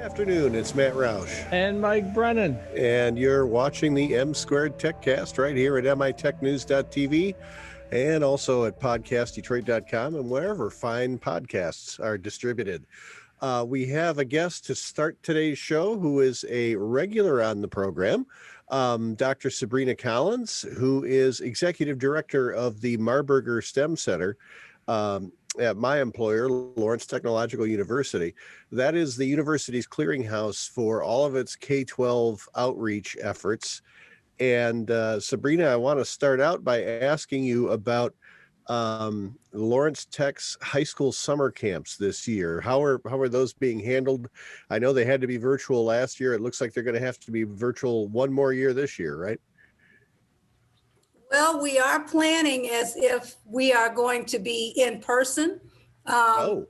Afternoon, it's Matt Roush. And Mike Brennan. And you're watching the M Squared TechCast right here at MITechNews.TV and also at podcastdetroit.com and wherever fine podcasts are distributed. We have a guest to start today's show who is a regular on the program, Dr. Sibrina Collins, who is Executive Director of the Marburger STEM Center at my employer, Lawrence Technological University. That is the university's clearinghouse for all of its K-12 outreach efforts. And Sibrina, I want to start out by asking you about Lawrence Tech's high school summer camps this year. How are those being handled? I know they had to be virtual last year. It looks like they're going to have to be virtual one more year this year, right? Well, we are planning as if we are going to be in person. And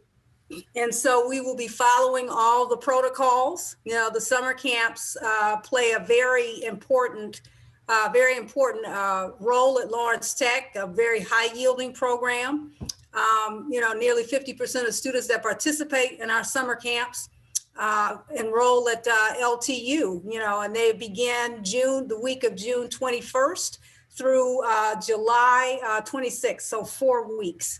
so we will be following all the protocols. You know, the summer camps play a very important role at Lawrence Tech, a very high yielding program. Nearly 50% of students that participate in our summer camps enroll at LTU, and they begin the week of June 21st through July 26th, so 4 weeks.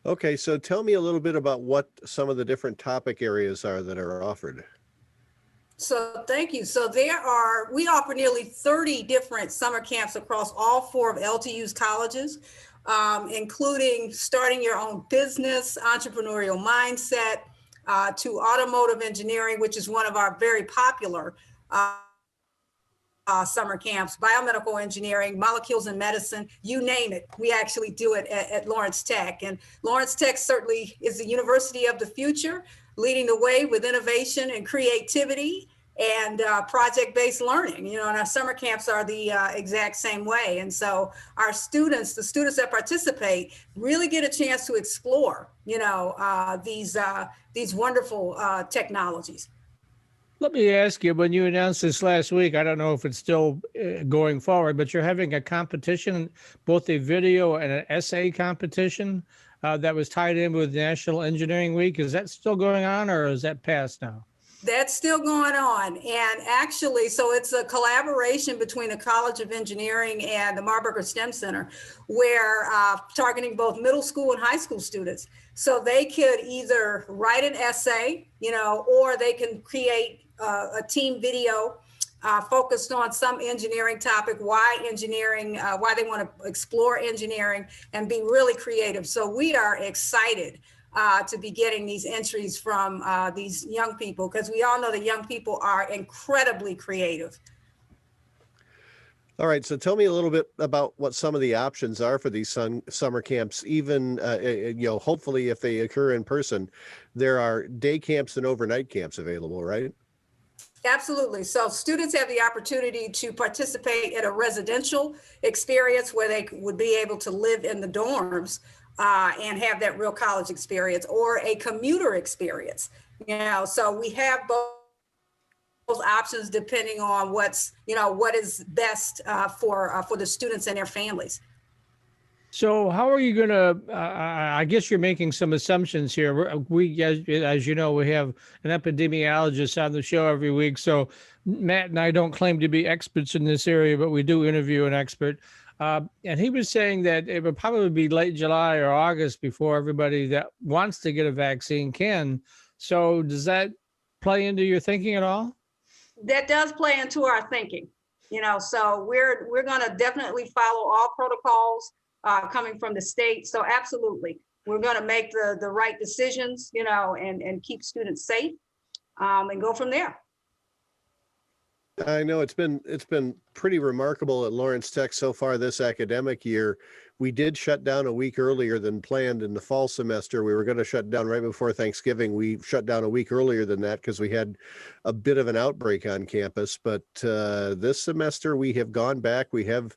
Okay, so tell me a little bit about what some of the different topic areas are that are offered. So thank you. So we offer nearly 30 different summer camps across all 4 of LTU's colleges, including starting your own business, entrepreneurial mindset, to automotive engineering, which is one of our very popular summer camps, biomedical engineering, molecules and medicine, you name it. We actually do it at Lawrence Tech. And Lawrence Tech certainly is the university of the future, leading the way with innovation and creativity and project-based learning. And our summer camps are the exact same way. And so the students that participate really get a chance to explore, these wonderful technologies. Let me ask you, when you announced this last week, I don't know if it's still going forward, but you're having a competition, both a video and an essay competition that was tied in with National Engineering Week. Is that still going on, or is that past now? That's still going on. And actually, so it's a collaboration between the College of Engineering and the Marburger STEM Center, where targeting both middle school and high school students. So they could either write an essay, or they can create a team video focused on some engineering topic, why engineering, why they want to explore engineering and be really creative. So we are excited to be getting these entries from these young people, because we all know that young people are incredibly creative. All right, so tell me a little bit about what some of the options are for these summer camps. Even, hopefully if they occur in person, there are day camps and overnight camps available, right? Absolutely. So students have the opportunity to participate in a residential experience where they would be able to live in the dorms and have that real college experience, or a commuter experience. So we have both options depending on what is best for the students and their families. So how are you going to, I guess you're making some assumptions here. We, as you know, we have an epidemiologist on the show every week. So Matt and I don't claim to be experts in this area, but we do interview an expert. And he was saying that it would probably be late July or August before everybody that wants to get a vaccine can. So does that play into your thinking at all? That does play into our thinking, so we're going to definitely follow all protocols coming from the state. So absolutely, we're going to make the right decisions, and keep students safe and go from there. I know it's been pretty remarkable at Lawrence Tech so far this academic year. We did shut down a week earlier than planned in the fall semester. We were going to shut down right before Thanksgiving. We shut down a week earlier than that because we had a bit of an outbreak on campus. But this semester we have gone back. We have,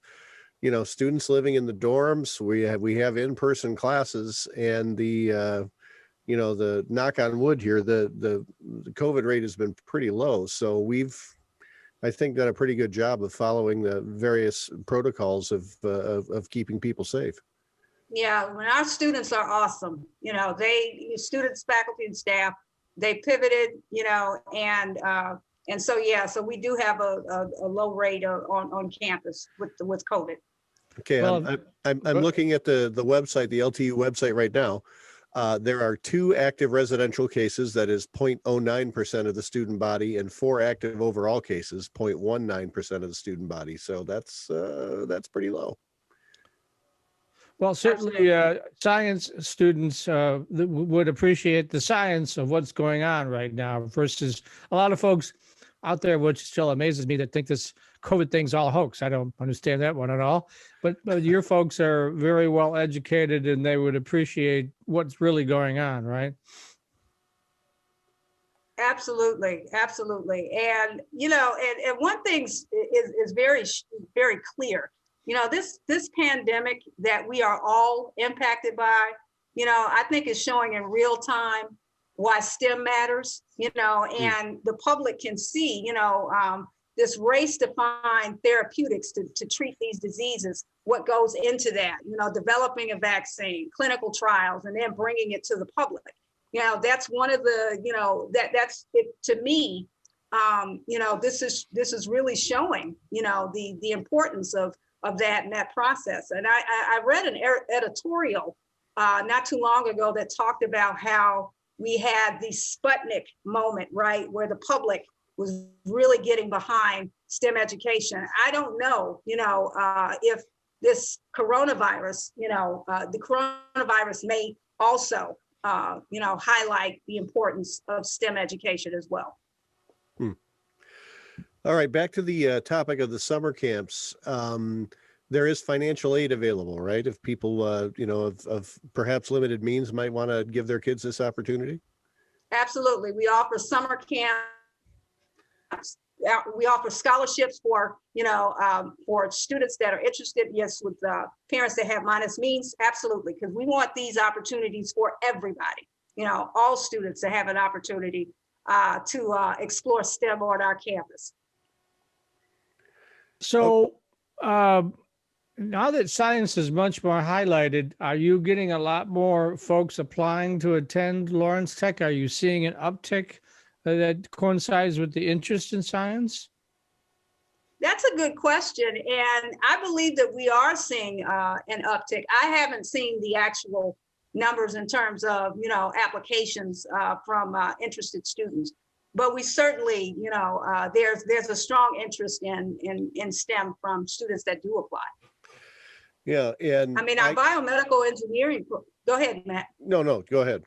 students living in the dorms. We have in-person classes, and the knock on wood here, the COVID rate has been pretty low. So we've, I think, done a pretty good job of following the various protocols of keeping people safe. Yeah, when our students are awesome, students, faculty, and staff they pivoted, and so, yeah, so we do have a low rate on campus with COVID. Okay, Well, I'm looking at the website, the LTU website right now. There are 2 active residential cases, that is 0.09% of the student body, and 4 active overall cases, 0.19% of the student body. So that's pretty low. well, certainly science students would appreciate the science of what's going on right now versus a lot of folks out there, which still amazes me, that think this COVID thing's all hoax. I don't understand that one at all. But your folks are very well educated and they would appreciate what's really going on, right? Absolutely, absolutely. And and one thing is very, very clear. This pandemic that we are all impacted by, I think is showing in real time why STEM matters, and the public can see, this race to find therapeutics to treat these diseases, what goes into that, developing a vaccine, clinical trials, and then bringing it to the public. That's one of the, that's it to me. This is really showing, the importance of that and that process. And I read an editorial not too long ago that talked about how we had the Sputnik moment, right, where the public was really getting behind STEM education. I don't know, if this coronavirus, the coronavirus may also, highlight the importance of STEM education as well. All right, back to the topic of the summer camps. There is financial aid available, right? If people, of perhaps limited means might want to give their kids this opportunity. Absolutely. We offer summer camps. We offer scholarships for, for students that are interested. Yes, with parents that have minus means. Absolutely. Because we want these opportunities for everybody, all students to have an opportunity to explore STEM on our campus. So now that science is much more highlighted, are you getting a lot more folks applying to attend Lawrence Tech? Are you seeing an uptick that coincides with the interest in science? That's a good question. And I believe that we are seeing an uptick. I haven't seen the actual numbers in terms of, applications from interested students. But we certainly, there's a strong interest in STEM from students that do apply. Yeah, and I mean, our biomedical engineering, go ahead, Matt. No, go ahead.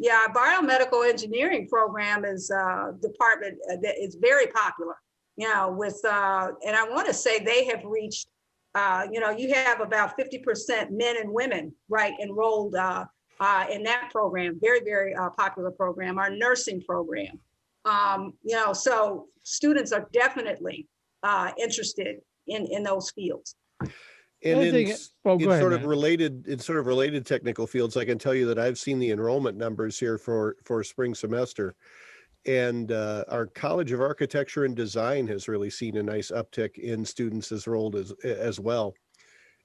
Yeah, our biomedical engineering program is a department that is very popular, with, and I want to say they have reached, you have about 50% men and women, right, enrolled in that program, very, very popular program, our nursing program. So students are definitely interested in those fields. And in sort of related technical fields, I can tell you that I've seen the enrollment numbers here for spring semester, and our College of Architecture and Design has really seen a nice uptick in students enrolled as well.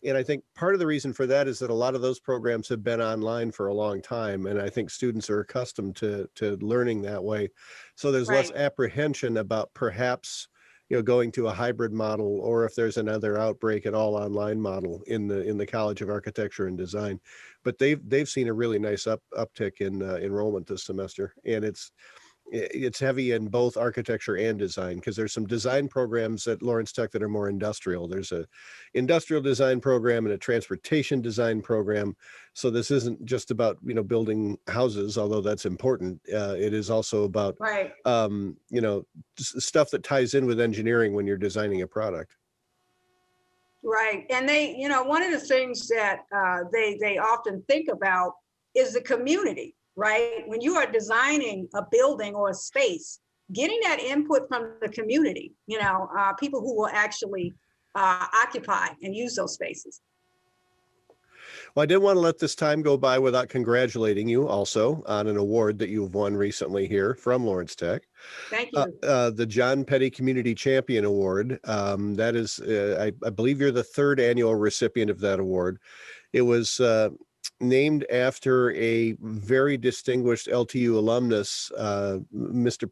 And I think part of the reason for that is that a lot of those programs have been online for a long time, and I think students are accustomed to learning that way. So there's less apprehension about perhaps going to a hybrid model, or if there's another outbreak, an all online model in the College of Architecture and Design. But they've seen a really nice uptick in enrollment this semester, and it's heavy in both architecture and design, because there's some design programs at Lawrence Tech that are more industrial. There's a industrial design program and a transportation design program. So this isn't just about, building houses, although that's important. It is also about, stuff that ties in with engineering when you're designing a product. Right. And they, one of the things that they often think about is the community. Right? When you are designing a building or a space, getting that input from the community, people who will actually occupy and use those spaces. Well, I didn't want to let this time go by without congratulating you also on an award that you've won recently here from Lawrence Tech. Thank you. The John Petty Community Champion Award. That is, I believe you're the 3rd annual recipient of that award. It was named after a very distinguished LTU alumnus, Mr.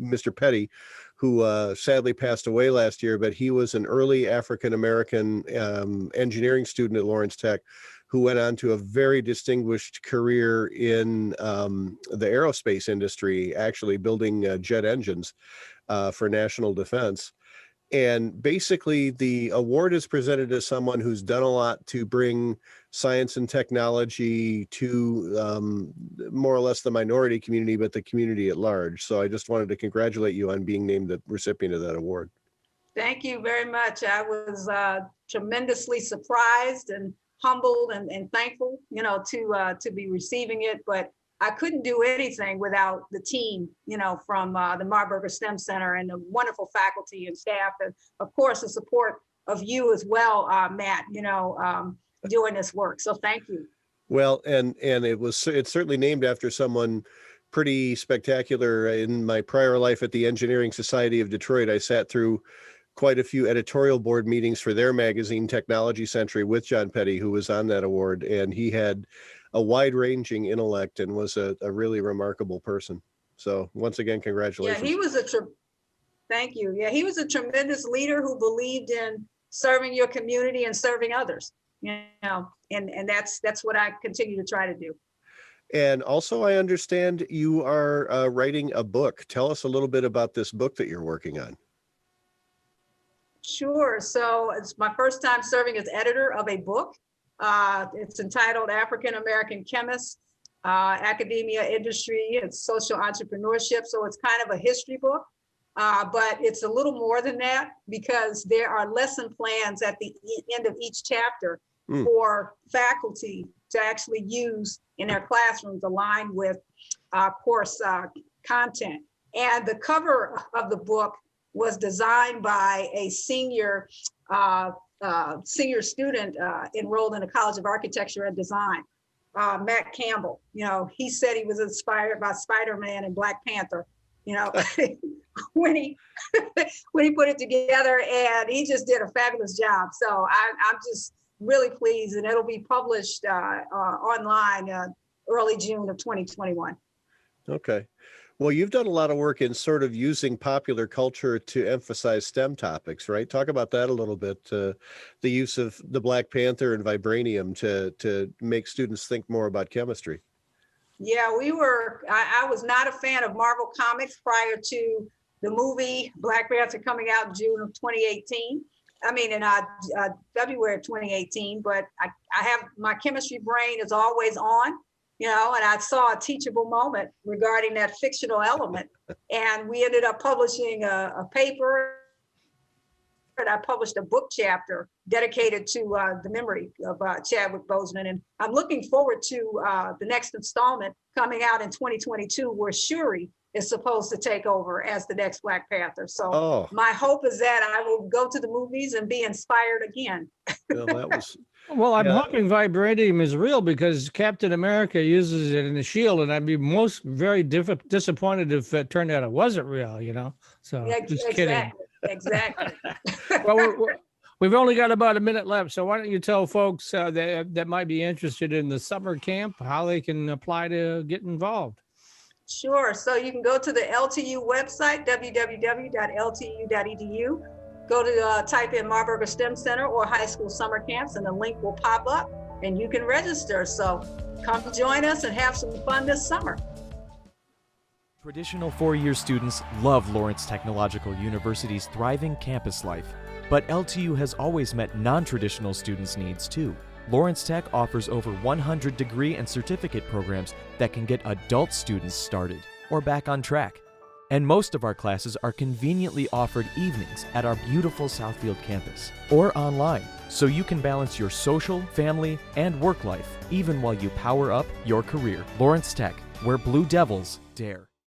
Mr. Petty, who sadly passed away last year, but he was an early African-American engineering student at Lawrence Tech who went on to a very distinguished career in the aerospace industry, actually building jet engines for national defense. And basically, the award is presented to someone who's done a lot to bring science and technology to more or less the minority community, but the community at large. So I just wanted to congratulate you on being named the recipient of that award. Thank you very much. I was tremendously surprised and humbled and thankful, to be receiving it. But I couldn't do anything without the team, from the Marburger STEM Center and the wonderful faculty and staff, and of course the support of you as well, Matt. Doing this work. So thank you. Well, and it's certainly named after someone pretty spectacular. In my prior life at the Engineering Society of Detroit, I sat through quite a few editorial board meetings for their magazine, Technology Century, with John Petty, who was on that award, and he had a wide-ranging intellect and was a really remarkable person. So once again, congratulations. Yeah, he was thank you. Yeah, he was a tremendous leader who believed in serving your community and serving others. And that's what I continue to try to do. And also, I understand you are writing a book. Tell us a little bit about this book that you're working on. Sure. So it's my first time serving as editor of a book. It's entitled African-American Chemist, Academia, Industry, and Social Entrepreneurship. So it's kind of a history book, but it's a little more than that because there are lesson plans at the end of each chapter for faculty to actually use in their classrooms aligned with course content. And the cover of the book was designed by a senior student enrolled in the College of Architecture and Design, Matt Campbell. He said he was inspired by Spider-Man and Black Panther, when he put it together, and he just did a fabulous job. So I'm just really pleased, and it'll be published online early June of 2021. Okay. Well, you've done a lot of work in sort of using popular culture to emphasize STEM topics, right? Talk about that a little bit. The use of the Black Panther and vibranium to make students think more about chemistry. Yeah, I was not a fan of Marvel Comics prior to the movie Black Panther coming out in June of 2018. I mean, in February of 2018, but I have, my chemistry brain is always on. And I saw a teachable moment regarding that fictional element. And we ended up publishing a paper, and I published a book chapter dedicated to the memory of Chadwick Boseman. And I'm looking forward to the next installment coming out in 2022, where Shuri is supposed to take over as the next Black Panther. So my hope is that I will go to the movies and be inspired again. Well, I'm hoping vibranium is real because Captain America uses it in the shield, and I'd be very disappointed if it turned out it wasn't real, So just kidding. Exactly. Well, we've only got about a minute left, so why don't you tell folks that might be interested in the summer camp how they can apply to get involved? Sure. So you can go to the LTU website, www.ltu.edu. Go to type in Marburger STEM Center or high school summer camps, and the link will pop up and you can register. So come join us and have some fun this summer. Traditional four-year students love Lawrence Technological University's thriving campus life, but LTU has always met non-traditional students' needs too. Lawrence Tech offers over 100 degree and certificate programs that can get adult students started or back on track. And most of our classes are conveniently offered evenings at our beautiful Southfield campus or online, so you can balance your social, family, and work life even while you power up your career. Lawrence Tech, where Blue Devils dare.